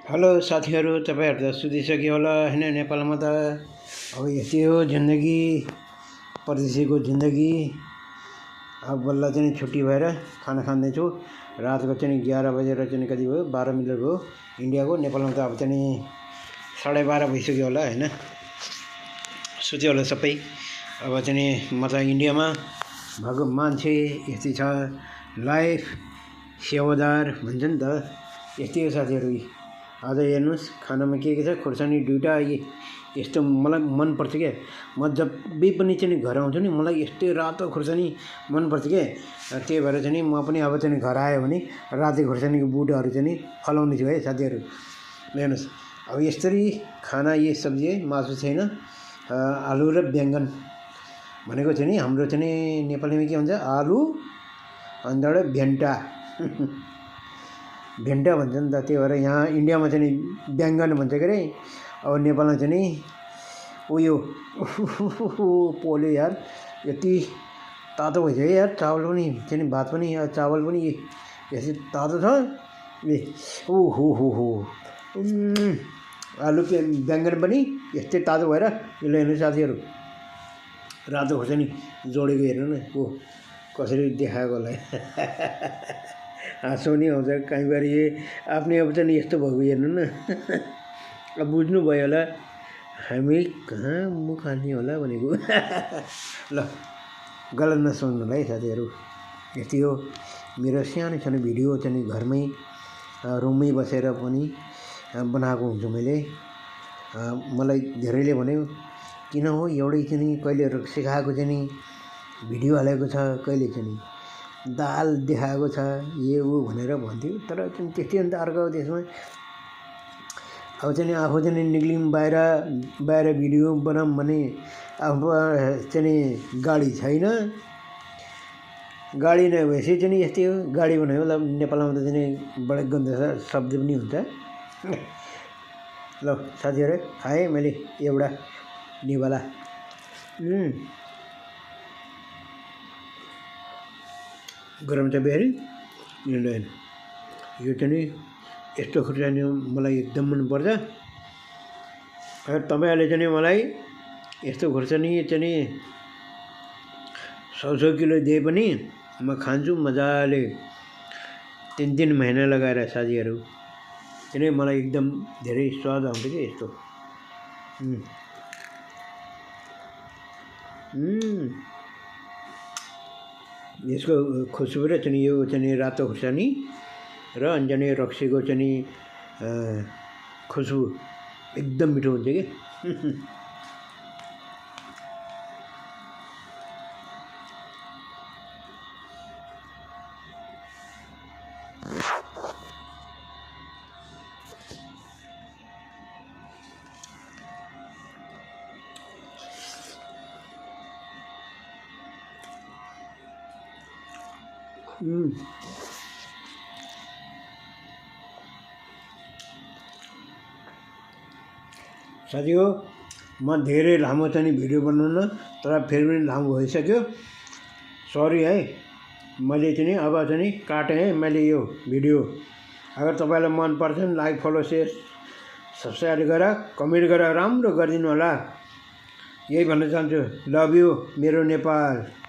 Hello साथीहरू, तपाईहरु त सुतिसक्यो होला हैन। नेपालमा त अब यस्तै हो जिन्दगी, परदेशीको जिन्दगी। अब बल्ल चाहिँ छुट्टी भएर खाना खाँदैछु। रातको चाहिँ 11 बजेर चाहिँ कति भयो, 12 मिनट भयो इन्डियाको। नेपालमा त अब चाहिँ 12:30 भइसक्यो होला हैन। सुत्यो होला सबै। अब चाहिँ म त इन्डियामा भएको मान्छे यस्तै छ, लाइफ सेवादार भन्छ नि त, यस्तै हो साथीहरू। आज हेर्नुस् खानामा के छ, खुर्सानी 2टा। यस्तो मलाई मन पर्छ के। म जबै पनि चाहिँ घर आउँछु नि, मलाई यस्तै रातो खुर्सानी मन पर्छ के। त्यही भएर चाहिँ म पनि अब चाहिँ घर आयो भने रातो खुर्सानीको बुटहरू चाहिँ फलाउने छु है साथीहरू। हेर्नुस् अब यसरी खाना, यो सब्जी है, मासु छैन, आलु र बैंगन भनेको चाहिँ नि हाम्रो चाहिँ नेपालीमा के भन्छ, आलु अन्त भेन्टा भेन्टा भन्छ नि त। त्यही भएर यहाँ इन्डियामा चाहिँ बैंगन भन्छ के अरे। अब नेपालमा चाहिँ उयो पोल्यो यार, यति तातो भइसक्यो यार। चावल पनि चाहिँ भात पनि, चावल पनि यसै तातो छ। हो आलु बैंगन पनि यस्तै तातो भएर यसले हेर्नु साथीहरू, रातो खोर्सानी जोडेको हेर्नु न, कसरी देखाएको होला। हाँसो नि आउँछ कहीँ बार। आफ्नै अब चाहिँ यस्तो भएको हेर्नु न। अब बुझ्नुभयो होला हामी कहाँ मुख हाल्ने होला भनेको। ल गलत नसुन्नु होला है साथीहरू। यस्तै हो मेरो सानो सानो भिडियो चाहिँ घरमै रुममै बसेर पनि बनाएको हुन्छु मैले। मलाई धेरैले भन्यो किन हो एउटै चाहिँ कहिले सिकाएको चाहिँ भिडियो हालेको छ, कहिले चाहिँ दाल देखाएको छ, यो भनेर भन्थ्यो। तर त्यस्तै अन्त अर्को देशमा अब चाहिँ आफू चाहिँ निक्लिम बाहिर भिडियो बनाऊँ भने आफू चाहिँ गाडी छैन। गाडी नभएपछि चाहिँ यस्तै हो, गाडी बनायो ल। नेपालमा त चाहिँ बडा गन्दा शब्द पनि हुन्छ। ल साथीहरू, खाएँ मैले एउटा निवाला। गरम छ बेरी। यो चाहिँ यस्तो खुर्सानी मलाई एकदम मनपर्छ। अगर तपाईँहरूले चाहिँ मलाई यस्तो खुर्सानी चाहिँ 100 किलो दिए पनि म खान्छु मजाले, 3 महिना लगाएर साथीहरू। चाहिँ मलाई एकदम धेरै स्वाद आउँछ कि यस्तो। यसको खुसबु र चाहिँ यो चाहिँ रातो खुर्सानी र अनि रक्सीको चाहिँ खुसबु एकदम मिठो हुन्छ कि। साथी हो, म धेरै लामो चाहिँ भिडियो बनाउन, तर फेरि पनि लामो भइसक्यो, सरी है। मैले चाहिँ अब चाहिँ काटेँ है मैले यो भिडियो। अगर तपाईँलाई मन पर्छ भने लाइक, फलो, सेयर, सब्सक्राइब गरेर कमेन्ट गरेर राम्रो गरिदिनु होला। यही भन्न चाहन्छु। लभ यु मेरो नेपाल।